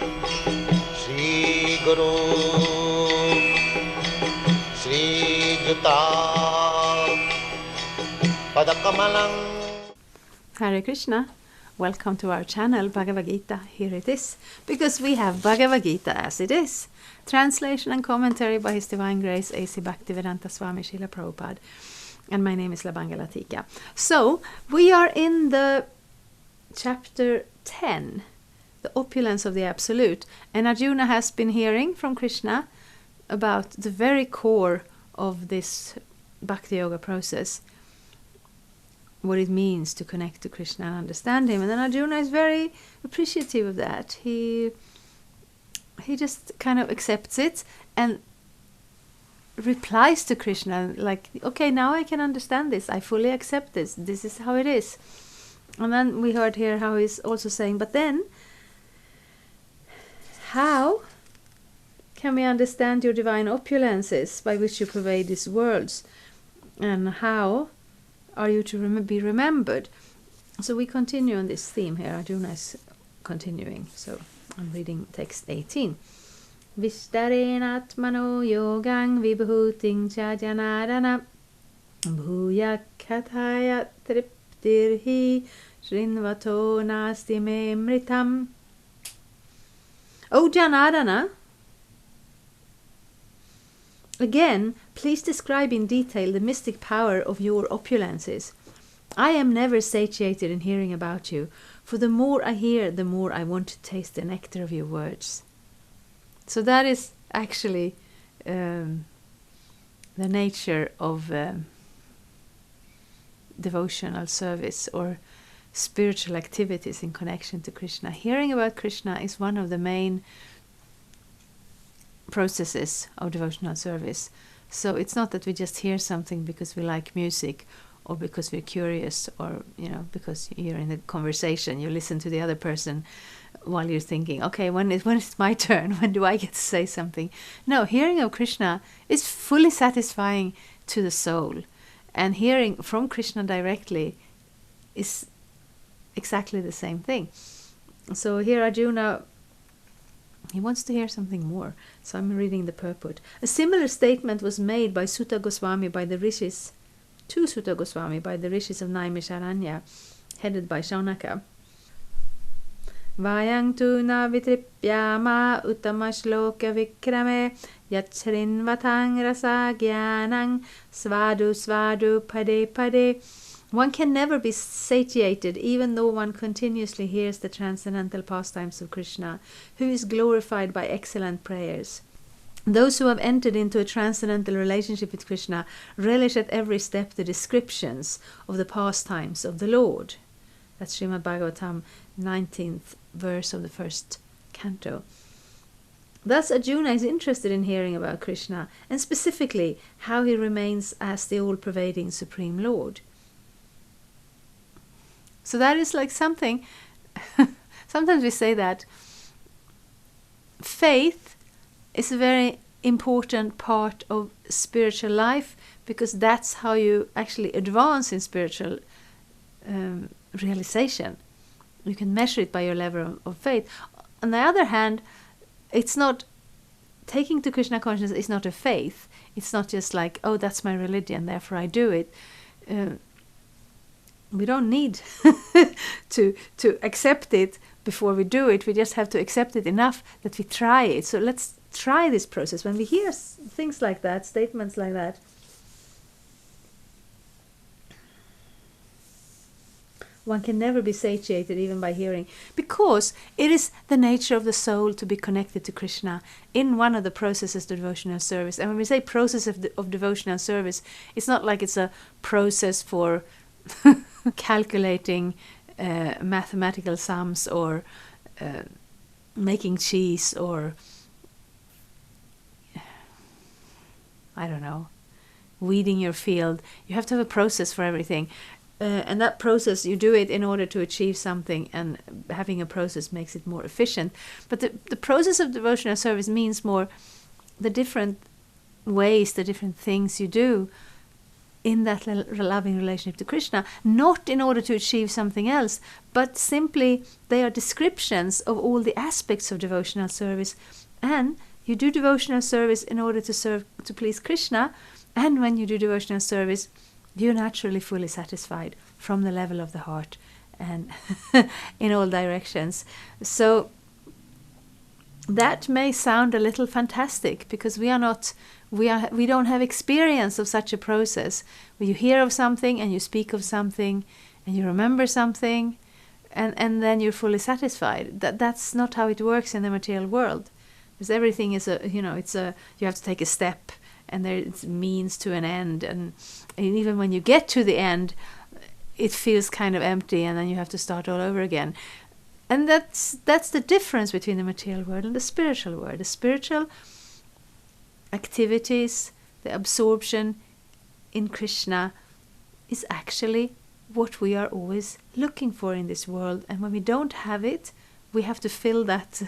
Shri Guru Shri Juta Padakamalang. Hare Krishna. Welcome to our channel Bhagavad-gita. Here it is, because we have Bhagavad-gita as it is. Translation and commentary by His Divine Grace A.C. Bhaktivedanta Swami Srila Prabhupada. And my name is Labangala Tika. So, we are in the chapter 10, the opulence of the Absolute. And Arjuna has been hearing from Krishna about the very core of this Bhakti Yoga process, what it means to connect to Krishna and understand him. And then Arjuna is very appreciative of that. He just kind of accepts it and replies to Krishna like, okay, now I can understand this. I fully accept this. This is how it is. And then we heard here how he's also saying, but then, how can we understand your divine opulences by which you pervade these worlds? And how are you to be remembered? So we continue on this theme here. Arjuna is continuing. So I'm reading text 18. Vishtarenatmano yogang vibhuting cha janarana bhuya kathaya triptirhi shrinvato nasti me mritam. O Janardana, again, please describe in detail the mystic power of your opulences. I am never satiated in hearing about you, for the more I hear, the more I want to taste the nectar of your words. So that is actually the nature of devotional service or spiritual activities in connection to Krishna. Hearing about Krishna is one of the main processes of devotional service. So it's not that we just hear something because we like music or because we're curious or, because you're in a conversation, you listen to the other person while you're thinking, okay, when is my turn? When do I get to say something? No, hearing of Krishna is fully satisfying to the soul. And hearing from Krishna directly is exactly the same thing. So here Arjuna, he wants to hear something more. So I'm reading the purport. A similar statement was made by Sutta Goswami by the rishis, to Sutta Goswami by the rishis of Naimisharanya, headed by Shaunaka. Vayang tu na vitripyama utamashloka vikrame yachrin vatang rasa gyanang svadu svadu pade pade. One can never be satiated even though one continuously hears the transcendental pastimes of Krishna, who is glorified by excellent prayers. Those who have entered into a transcendental relationship with Krishna relish at every step the descriptions of the pastimes of the Lord. That's Srimad Bhagavatam, 19th verse of the first canto. Thus Arjuna is interested in hearing about Krishna, and specifically how he remains as the all-pervading Supreme Lord. So that is like something, sometimes we say that faith is a very important part of spiritual life, because that's how you actually advance in spiritual realization. You can measure it by your level of faith. On the other hand, it's not, taking to Krishna consciousness is not a faith. It's not just like, oh, that's my religion, therefore I do it. We don't need to accept it before we do it. We just have to accept it enough that we try it. So let's try this process. When we hear things like that, statements like that, one can never be satiated even by hearing, because it is the nature of the soul to be connected to Krishna in one of the processes of devotional service. And when we say process of devotional service, it's not like it's a process for calculating mathematical sums or making cheese or, I don't know, weeding your field. You have to have a process for everything. And that process, you do it in order to achieve something, and having a process makes it more efficient. But the process of devotional service means more the different ways, the different things you do in that loving relationship to Krishna, not in order to achieve something else, but simply they are descriptions of all the aspects of devotional service. And you do devotional service in order to please Krishna, and when you do devotional service, you're naturally fully satisfied from the level of the heart and in all directions. So that may sound a little fantastic, because we don't have experience of such a process where you hear of something and you speak of something and you remember something and then you're fully satisfied. That's not how it works in the material world. Because everything is you have to take a step, and there's means to an end, and even when you get to the end, it feels kind of empty, and then you have to start all over again. And that's the difference between the material world and the spiritual world. The spiritual activities, the absorption in Krishna, is actually what we are always looking for in this world. And when we don't have it, we have to fill that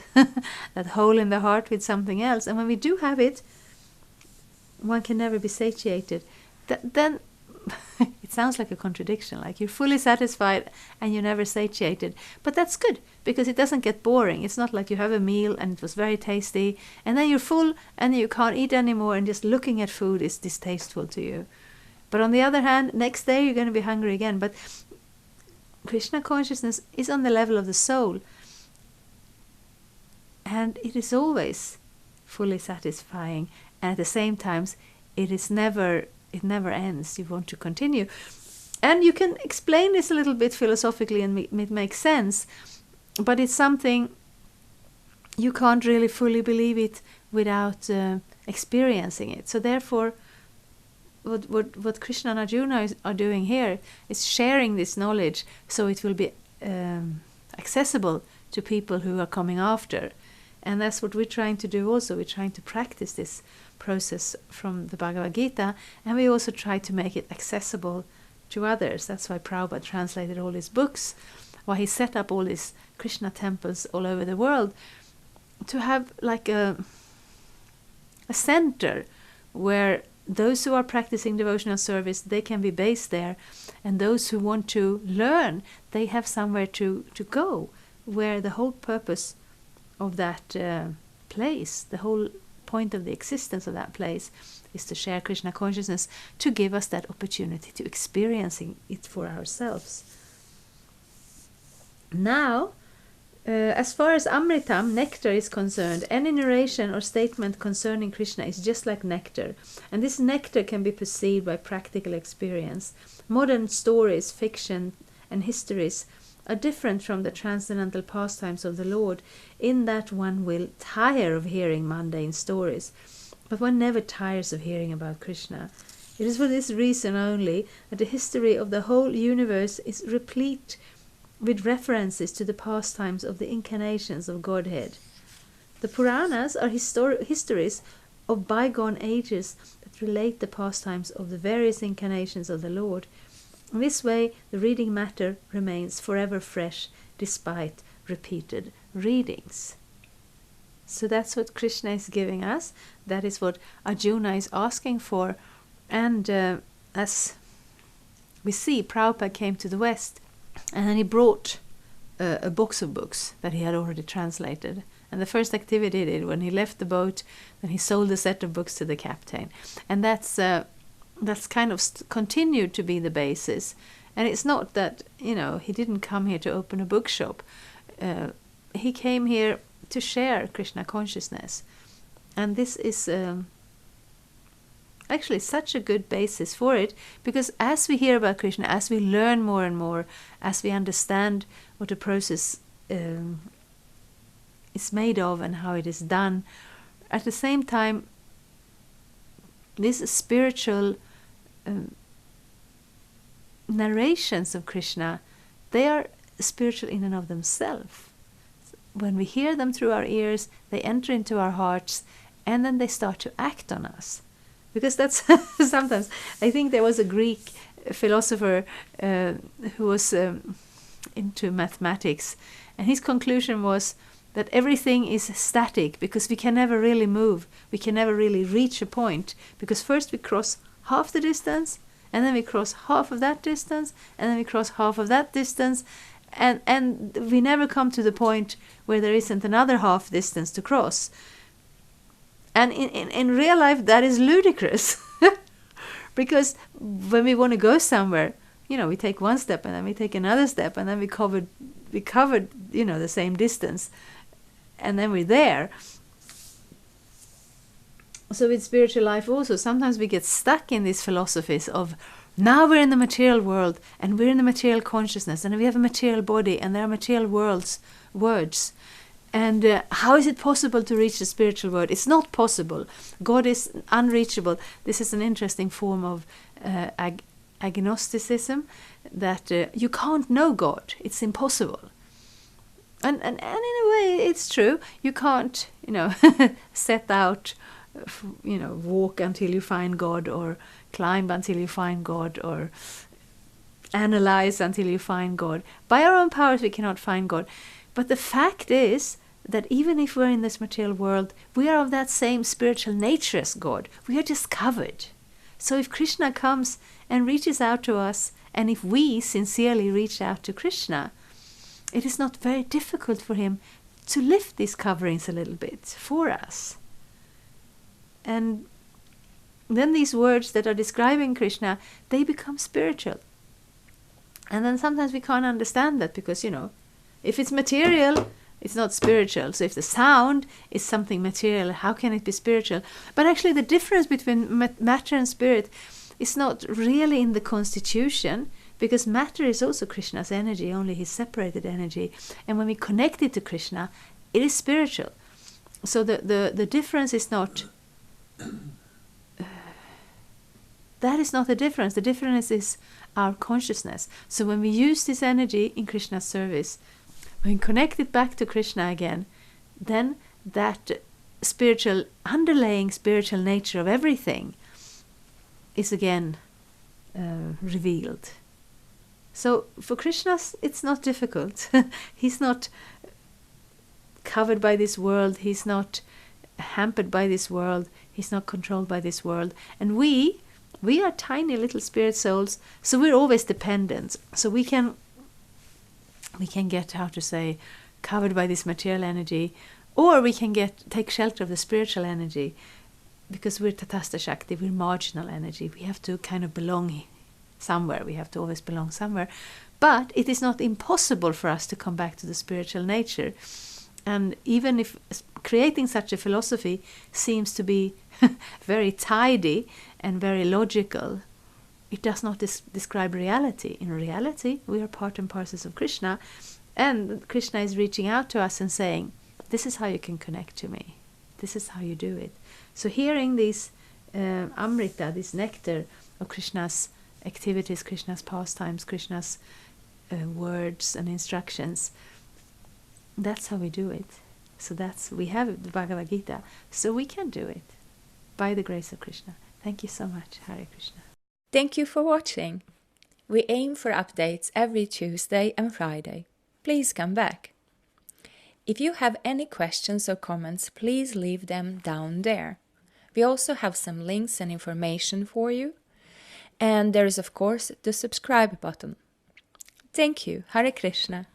that hole in the heart with something else. And when we do have it, one can never be satiated. Then it sounds like a contradiction, like you're fully satisfied and you're never satiated. But that's good, because it doesn't get boring. It's not like you have a meal and it was very tasty, and then you're full and you can't eat anymore, and just looking at food is distasteful to you. But on the other hand, next day you're going to be hungry again. But Krishna consciousness is on the level of the soul, and it is always fully satisfying, and at the same time it never ends. You want to continue. And you can explain this a little bit philosophically, and it makes sense, but it's something you can't really fully believe it without experiencing it. So therefore, what Krishna and Arjuna are doing here is sharing this knowledge, so it will be accessible to people who are coming after. And that's what we're trying to do also. We're trying to practice this process from the Bhagavad-gita, and we also try to make it accessible to others. That's why Prabhupada translated all his books, why he set up all these Krishna temples all over the world, to have like a center where those who are practicing devotional service, they can be based there, and those who want to learn, they have somewhere to go, where the whole purpose of that place, the whole point of the existence of that place, is to share Krishna consciousness, to give us that opportunity to experiencing it for ourselves. Now, as far as Amritam, nectar, is concerned, any narration or statement concerning Krishna is just like nectar, and this nectar can be perceived by practical experience. Modern stories, fiction, and histories are different from the transcendental pastimes of the Lord, in that one will tire of hearing mundane stories, but one never tires of hearing about Krishna. It is for this reason only that the history of the whole universe is replete with references to the pastimes of the incarnations of Godhead. The Puranas are histories of bygone ages that relate the pastimes of the various incarnations of the Lord. In this way, the reading matter remains forever fresh despite repeated readings. So that's what Krishna is giving us. That is what Arjuna is asking for. And as we see, Prabhupada came to the West, and then he brought a box of books that he had already translated. And the first activity he did when he left the boat, then he sold a set of books to the captain. And that's kind of continued to be the basis. And it's not that, he didn't come here to open a bookshop. He came here to share Krishna consciousness. And this is actually such a good basis for it, because as we hear about Krishna, as we learn more and more, as we understand what the process is made of and how it is done, at the same time, these spiritual narrations of Krishna, they are spiritual in and of themselves. When we hear them through our ears, they enter into our hearts, and then they start to act on us. Because that's sometimes, I think there was a Greek philosopher who was into mathematics, and his conclusion was that everything is static because we can never really move. We can never really reach a point, because first we cross half the distance, And then we cross half of that distance, and then we cross half of that distance, and we never come to the point where there isn't another half distance to cross. And in real life, that is ludicrous. Because when we want to go somewhere, we take one step, and then we take another step, and then we covered, the same distance, and then we're there. So with spiritual life also, sometimes we get stuck in these philosophies of, now we're in the material world, and we're in the material consciousness, and we have a material body, and there are material words. And how is it possible to reach the spiritual world? It's not possible. God is unreachable. This is an interesting form of agnosticism, that you can't know God. It's impossible. And in a way, it's true. You can't, set out, walk until you find God, or climb until you find God, or analyze until you find God. By our own powers, we cannot find God. But the fact is that even if we're in this material world, we are of that same spiritual nature as God. We are just covered. So if Krishna comes and reaches out to us, and if we sincerely reach out to Krishna, it is not very difficult for him to lift these coverings a little bit for us. And then these words that are describing Krishna, they become spiritual. And then sometimes we can't understand that, because, if it's material, it's not spiritual. So if the sound is something material, how can it be spiritual? But actually the difference between matter and spirit is not really in the constitution, because matter is also Krishna's energy, only his separated energy. And when we connect it to Krishna, it is spiritual. So the difference is not... that is not the difference. The difference is our consciousness. So when we use this energy in Krishna's service, when we connect it back to Krishna again, then that underlying spiritual nature of everything is again revealed. So for Krishna, it's not difficult. He's not covered by this world. He's not hampered by this world. He's not controlled by this world. And we are tiny little spirit souls, so we're always dependent. So we can get, how to say, covered by this material energy, or we can take shelter of the spiritual energy, because we're Tatastha Shakti, we're marginal energy. We have to kind of belong somewhere. We have to always belong somewhere. But it is not impossible for us to come back to the spiritual nature. And even if creating such a philosophy seems to be very tidy and very logical, it does not describe reality. In reality, we are part and parcels of Krishna, and Krishna is reaching out to us and saying, this is how you can connect to me. This is how you do it. So hearing this Amrita, this nectar of Krishna's activities, Krishna's pastimes, Krishna's words and instructions, that's how we do it. So we have the Bhagavad-gita, so we can do it by the grace of Krishna. Thank you so much. Hare Krishna. Thank you for watching. We aim for updates every Tuesday and Friday. Please come back. If you have any questions or comments, please leave them down there. We also have some links and information for you. And there is, of course, the subscribe button. Thank you. Hare Krishna.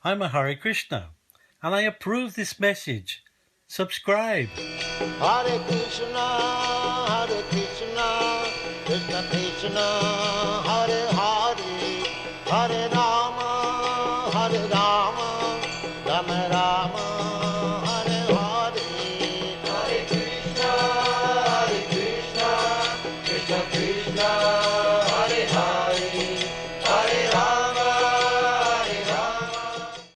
I'm a Hare Krishna, and I approve this message. Subscribe. Hare Krishna, Krishna Krishna, Hare Hare, Hare Rama, Rama Rama, Hare Hare. Hare Krishna, Krishna Krishna.